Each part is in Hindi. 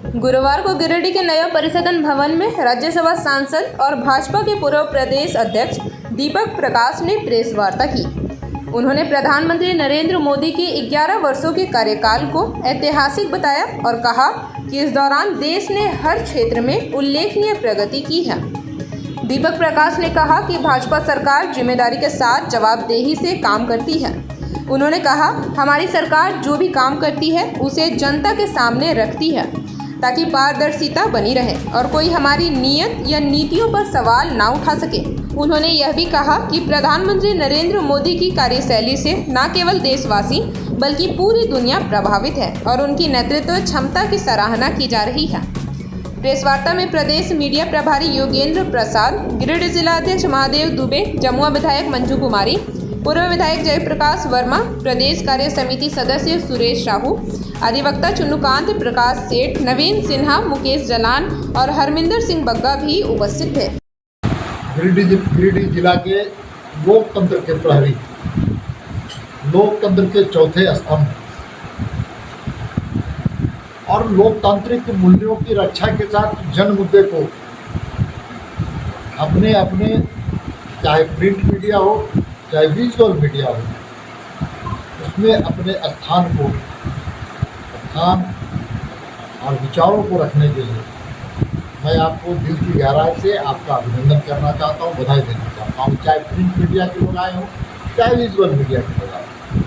गुरुवार को गिरिडीह के नया परिसदन भवन में राज्यसभा सांसद और भाजपा के पूर्व प्रदेश अध्यक्ष दीपक प्रकाश ने प्रेस वार्ता की। उन्होंने प्रधानमंत्री नरेंद्र मोदी के 11 वर्षों के कार्यकाल को ऐतिहासिक बताया और कहा कि इस दौरान देश ने हर क्षेत्र में उल्लेखनीय प्रगति की है। दीपक प्रकाश ने कहा कि भाजपा सरकार जिम्मेदारी के साथ जवाबदेही से काम करती है। उन्होंने कहा, हमारी सरकार जो भी काम करती है उसे जनता के सामने रखती है ताकि पारदर्शिता बनी रहे और कोई हमारी नीयत या नीतियों पर सवाल ना उठा सके। उन्होंने यह भी कहा कि प्रधानमंत्री नरेंद्र मोदी की कार्यशैली से न केवल देशवासी बल्कि पूरी दुनिया प्रभावित है और उनकी नेतृत्व क्षमता की सराहना की जा रही है। प्रेस वार्ता में प्रदेश मीडिया प्रभारी योगेंद्र प्रसाद, गिरिडीह जिला अध्यक्ष महादेव दुबे, जमुआ विधायक मंजू कुमारी, पूर्व विधायक जयप्रकाश वर्मा, प्रदेश कार्य समिति सदस्य सुरेश साहू, अधिवक्ता चुन्नूकांत प्रकाश सेठ, नवीन सिन्हा, मुकेश जलान और हरमिंदर सिंह बग्गा भी उपस्थित थे। गिरिडीह जिला के लोकतंत्र के प्रहरी, लोकतंत्र के चौथे स्तंभ और लोकतांत्रिक मूल्यों की रक्षा के साथ जन मुद्दे को अपने अपने चाहे प्रिंट मीडिया हो चाहे विजुअल मीडिया हो, उसमें अपने स्थान और विचारों को रखने के लिए मैं आपको दिल की गहराई से आपका अभिनंदन करना चाहता हूँ, बधाई देना चाहता हूँ। चाहे प्रिंट मीडिया के लोग आए हों चाहे विजुअल मीडिया के लोग आए हों।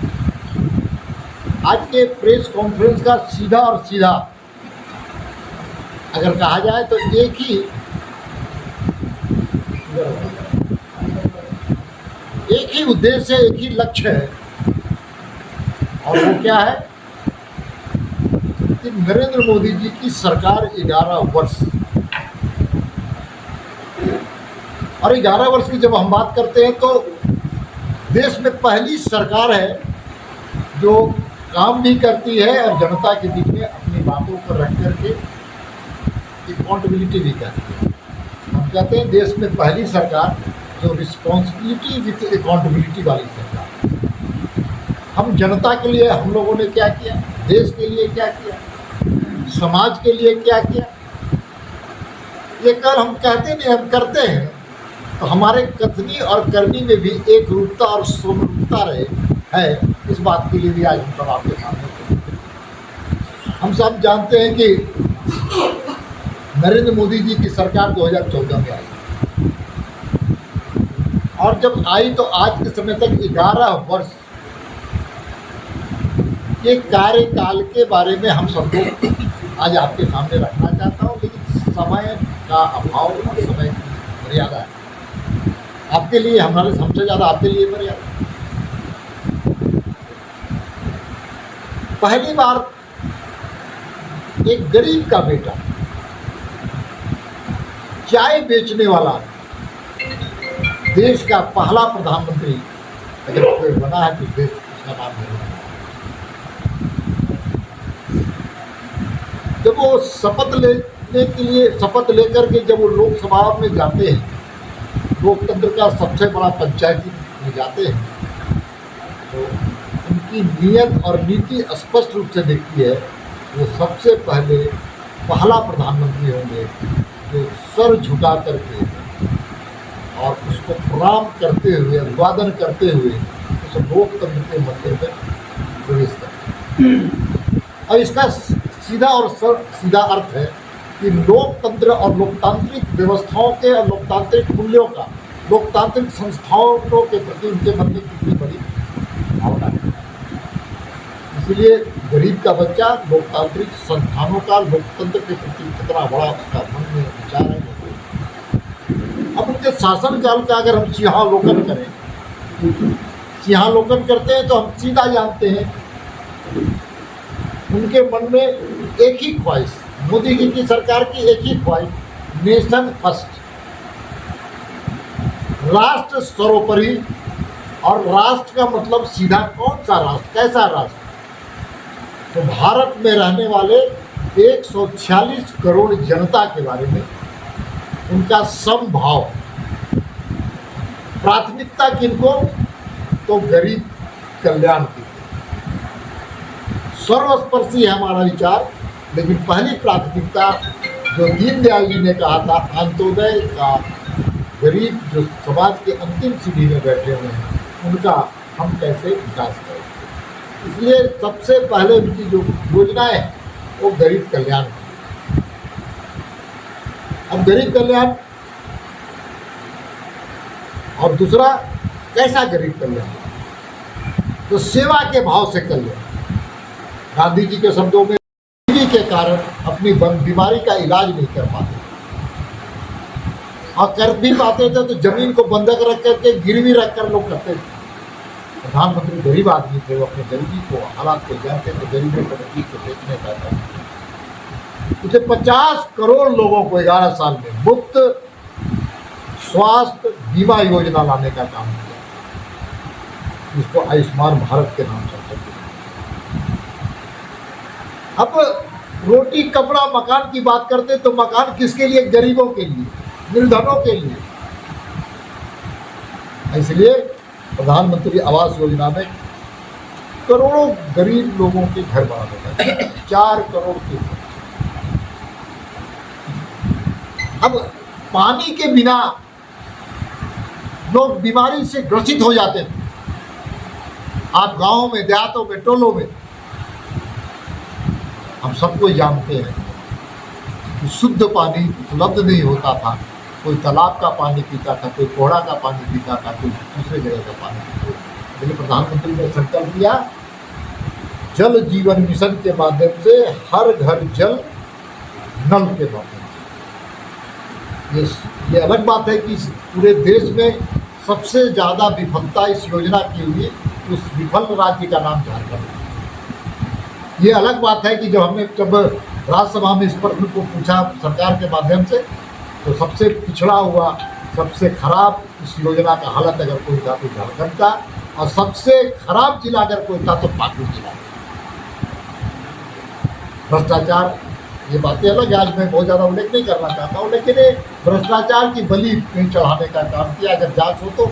आज के प्रेस कॉन्फ्रेंस का सीधा अगर कहा जाए तो एक ही उद्देश्य, एक ही लक्ष्य है और वो क्या है कि नरेंद्र मोदी जी की सरकार 11 वर्ष और 11 वर्ष की जब हम बात करते हैं तो देश में पहली सरकार है जो काम भी करती है और जनता के बीच में अपनी बातों पर रख करके अकाउंटेबिलिटी भी करती है। हम कहते हैं देश में पहली सरकार जो रिस्पॉन्सिबिलिटी विथ अकाउंटेबिलिटी वाली सरकार। हम जनता के लिए हम लोगों ने क्या किया, देश के लिए क्या किया, समाज के लिए क्या किया, ये कर हम कहते नहीं, हम करते हैं। तो हमारे कथनी और करनी में भी एक रूपता और समरूपता रहे है, इस बात के लिए भी आज हम सब आपके सामने। हम सब जानते हैं कि नरेंद्र मोदी जी की सरकार 2014 में आई और जब आई तो आज के समय तक 11 वर्ष के कार्यकाल के बारे में हम सबको आज आपके सामने रखना चाहता हूँ, लेकिन समय का अभाव और समय की मर्यादा है। आपके लिए हमारे सबसे ज़्यादा आपके लिए मर्यादा। पहली बार एक गरीब का बेटा, चाय बेचने वाला, देश का पहला प्रधानमंत्री अगर कोई बना है तो देश उसका नाम है। जब वो शपथ लेकर के जब वो लोकसभा में जाते हैं, लोकतंत्र का सबसे बड़ा पंचायती में जाते हैं, तो उनकी नीयत और नीति स्पष्ट रूप से दिखती है। वो सबसे पहला प्रधानमंत्री होंगे जो सर झुका करके और उसको प्रणाम करते हुए, अभिवादन करते हुए उस लोकतंत्र के मंदिर में प्रवेश करते। और इसका सीधा अर्थ है कि लोकतंत्र और लोकतांत्रिक व्यवस्थाओं के और लोकतांत्रिक मूल्यों का, लोकतांत्रिक संस्थाओं के प्रति उनके मन में कितनी बड़ी भावना है। इसलिए गरीब का बच्चा लोकतांत्रिक संस्थानों का, लोकतंत्र के प्रति कितना बड़ा उसका मन में विचार है। अब उनके शासनकाल का अगर हम सिंहावलोकन करें, सिंहावलोकन करते हैं तो हम सीधा जानते हैं उनके मन में एक ही ख्वाहिश, मोदी जी की सरकार की एक ही ख्वाहिश, नेशन फर्स्ट, राष्ट्र सर्वोपरि। और राष्ट्र का मतलब सीधा कौन सा राष्ट्र, कैसा राष्ट्र? तो भारत में रहने वाले 146 करोड़ जनता के बारे में उनका समभाव, प्राथमिकता किनको? तो गरीब कल्याण की। सर्वस्पर्शी है हमारा विचार लेकिन पहली प्राथमिकता जो दीनदयाल जी ने कहा था, अंत्योदय का, गरीब जो समाज के अंतिम सीढ़ी में बैठे हुए हैं उनका हम कैसे विकास करें। इसलिए सबसे पहले उनकी जो योजनाएं है वो गरीब कल्याण की। अब गरीब कल्याण और दूसरा कैसा गरीब कल्याण, तो सेवा के भाव से कल्याण। गांधी जी के शब्दों में गरीबी के कारण अपनी बीमारी का इलाज नहीं कर पाते, और कर भी पाते थे तो जमीन को बंधक रख करके, गिरवी रख कर लोग करते थे। प्रधानमंत्री गरीब आदमी थे, वो अपनी गरीबी को, हालात को जानते थे, गरीबी को नजदीक से देखने चाहते थे। उसे 50 करोड़ लोगों को 11 साल में मुफ्त स्वास्थ्य बीमा योजना लाने का काम किया, जिसको आयुष्मान भारत के नाम से। अब रोटी कपड़ा मकान की बात करते तो मकान किसके लिए? गरीबों के लिए, निर्धनों के लिए। इसलिए प्रधानमंत्री आवास योजना में करोड़ों गरीब लोगों के घर बना देता है, 4 करोड़ के। अब पानी के बिना लोग बीमारी से ग्रसित हो जाते थे। आप गांवों में, देहातों में, टोलों में हम सबको जानते हैं कि शुद्ध पानी उपलब्ध नहीं होता था। कोई तालाब का पानी पीता था, कोई कोहड़ा का पानी पीता था, कोई दूसरे जगह का पानी पीता था। इसलिए प्रधानमंत्री ने संकल्प लिया, जल जीवन मिशन के माध्यम से हर घर जल, नल के माध्यम से। ये अलग बात है कि पूरे देश में सबसे ज़्यादा विफलता इस योजना की हुई, उस विफल राज्य का नाम झारखंड है। ये अलग बात है कि जब राज्यसभा में इस प्रश्न को पूछा सरकार के माध्यम से, तो सबसे पिछड़ा हुआ, सबसे खराब इस योजना का हालत अगर कोई था तो झारखंड था, और सबसे खराब जिला अगर कोई था तो पाकुड़ जिला। भ्रष्टाचार, ये बातें अलग है, आज मैं बहुत ज़्यादा उल्लेख नहीं करना चाहता हूँ, लेकिन भ्रष्टाचार की बलि नहीं चढ़ाने का काम किया। अगर जांच हो तो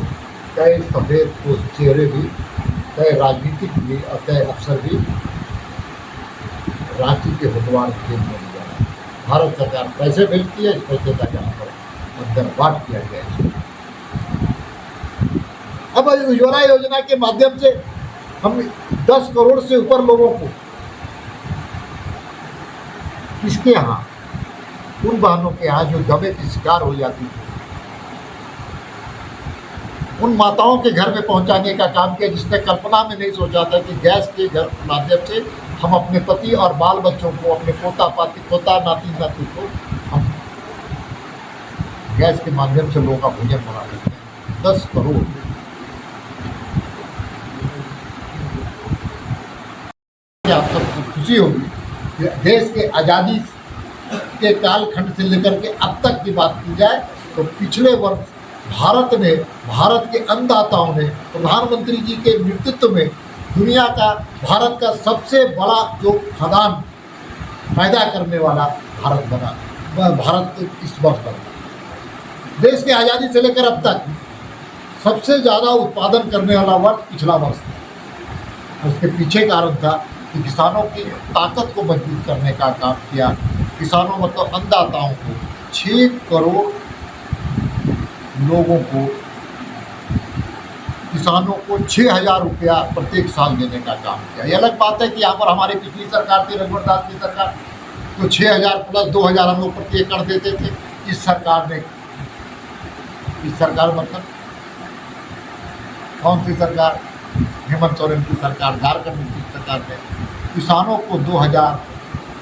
कई सफ़ेद पोस्ट चेहरे भी, कई राजनीतिक भी और कई अफसर भी रांची के होटवार जेल में लिया है। भारत सरकार पैसे भेजती है, इस पैसे का यहाँ पर अंदर बांट किया गया है। अब उज्ज्वला योजना के माध्यम से हम 10 करोड़ से ऊपर लोगों को, किसके यहाँ? उन बहनों के यहाँ जो दमे की शिकार हो जाती थी, उन माताओं के घर में पहुंचाने का काम किया, जिसने कल्पना में नहीं सोचा था कि गैस के घर माध्यम से हम अपने पति और बाल बच्चों को, अपने पोता नाती को हम गैस के माध्यम से लोगों का भोजन बना सकते हैं। 10 करोड़। आप सबको खुशी होगी कि देश के आज़ादी के कालखंड से लेकर के अब तक की बात की जाए तो पिछले वर्ष भारत के अन्नदाताओं ने प्रधानमंत्री जी के नेतृत्व में दुनिया का, भारत का सबसे बड़ा जो खदान पैदा करने वाला भारत बना। भारत इस वर्ष बना। देश की आज़ादी से लेकर अब तक सबसे ज़्यादा उत्पादन करने वाला वर्ष पिछला वर्ष था। उसके पीछे कारण था कि किसानों की ताकत को मजबूत करने का काम किया। किसानों मतलब अन्नदाताओं को 6 करोड़ लोगों को, किसानों को 6,000 रुपया प्रत्येक साल देने का काम किया। ये अलग बात है कि यहाँ पर हमारी पिछली सरकार थी, रघुवर दास की सरकार, तो 6,000 प्लस 2,000 हम लोग प्रति एकड़ देते थे। इस सरकार मतलब कौन सी सरकार? हेमंत सोरेन की सरकार, झारखंड की सरकार ने किसानों को 2,000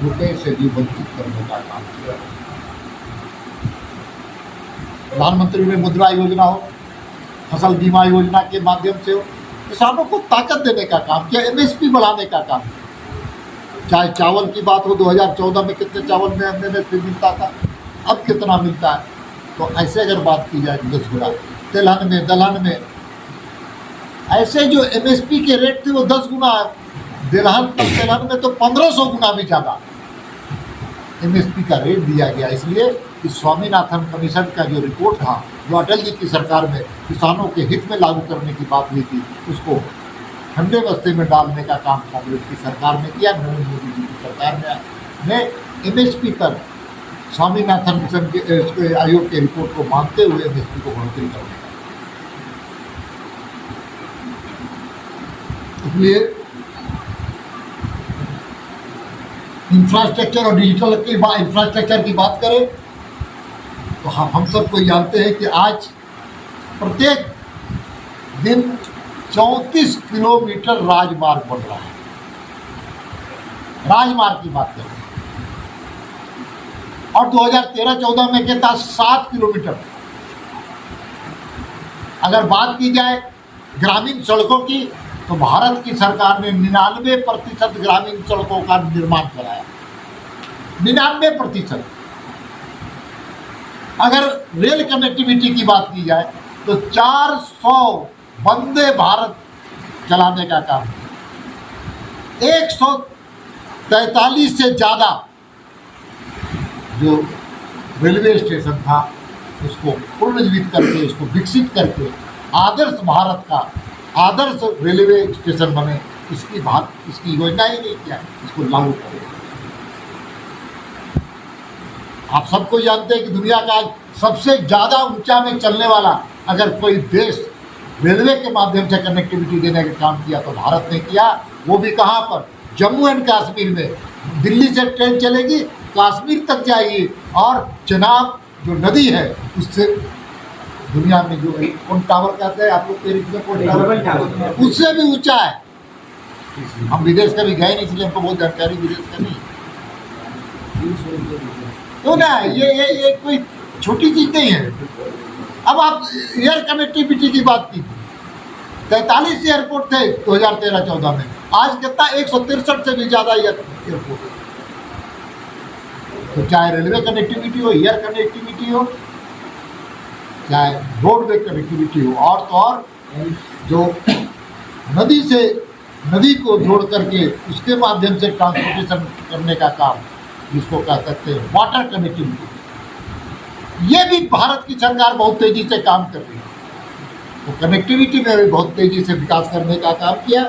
रुपये से भी वंचित करने का काम किया। प्रधानमंत्री ने मुद्रा योजना हो, फसल बीमा योजना के माध्यम से हो, किसानों को ताकत देने का काम किया, एमएसपी बढ़ाने का काम किया। चाहे चावल की बात हो, 2014 में कितने चावल में एमएसपी मिलता था, अब कितना मिलता है? तो ऐसे अगर बात की जाए 10 गुना। दलहन में ऐसे जो एमएसपी के रेट थे वो 10 गुना, दलहन में तो 1500 गुना भी ज़्यादा एमएसपी का रेट दिया गया। इसलिए कि स्वामीनाथन कमीशन का जो रिपोर्ट था, जो अटल जी की सरकार में किसानों के हित में लागू करने की बात हुई थी, उसको ठंडे बस्ते में डालने का काम कांग्रेस की सरकार ने किया, नरेंद्र मोदी जी की सरकार ने ने MSP पर स्वामीनाथन मिशन के आयोग के रिपोर्ट को मानते हुए MSP को बढ़ोतरी करने का। इसलिए इंफ्रास्ट्रक्चर और इंफ्रास्ट्रक्चर की बात करें तो हम सब कोई जानते हैं कि आज प्रत्येक दिन 34 किलोमीटर राजमार्ग बन रहा है। राजमार्ग की बात करें और 2013-14 में क्या था 7 किलोमीटर। अगर बात की जाए ग्रामीण सड़कों की तो भारत की सरकार ने 99% ग्रामीण सड़कों का निर्माण कराया। 99%। अगर रेल कनेक्टिविटी की बात की जाए तो 400 वंदे भारत चलाने का काम, 143 से ज़्यादा जो रेलवे स्टेशन था उसको पुनर्जीवित करके, उसको विकसित करके आदर्श भारत का आदर्श रेलवे स्टेशन बने, इसकी योजना ही नहीं किया, इसको लागू करें। आप सबको जानते हैं कि दुनिया का सबसे ज़्यादा ऊंचा में चलने वाला अगर कोई देश रेलवे के माध्यम से कनेक्टिविटी देने का काम किया तो भारत ने किया। वो भी कहाँ पर? जम्मू एंड कश्मीर में। दिल्ली से ट्रेन चलेगी, कश्मीर तक जाएगी और चेनाब जो नदी है उससे दुनिया में जो कौन टावर कहते हैं आप लोग टावर, उससे भी ऊंचा है। हम विदेश कभी गए नहीं इसलिए हमको बहुत जानकारी विदेश का नहीं। तो ना ये कोई छोटी चीज नहीं है। अब आप एयर कनेक्टिविटी की बात की, 43 एयरपोर्ट थे 2013-14 में, आज कितना 163 से भी ज़्यादा एयरपोर्ट। तो चाहे रेलवे कनेक्टिविटी हो, एयर कनेक्टिविटी हो, चाहे रोडवे कनेक्टिविटी हो, और तो और जो नदी से नदी को जोड़ करके उसके माध्यम से ट्रांसपोर्टेशन करने का काम जिसको कह सकते हैं वाटर कनेक्टिविटी, ये भी भारत की सरकार बहुत तेज़ी से काम कर रही है। तो कनेक्टिविटी में भी बहुत तेज़ी से विकास करने का काम किया,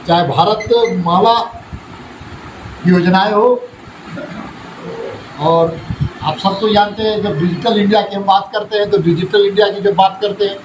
चाहे भारत माला योजनाएं हो, और आप सब तो जानते हैं जब डिजिटल इंडिया की हम बात करते हैं तो डिजिटल इंडिया की जब बात करते हैं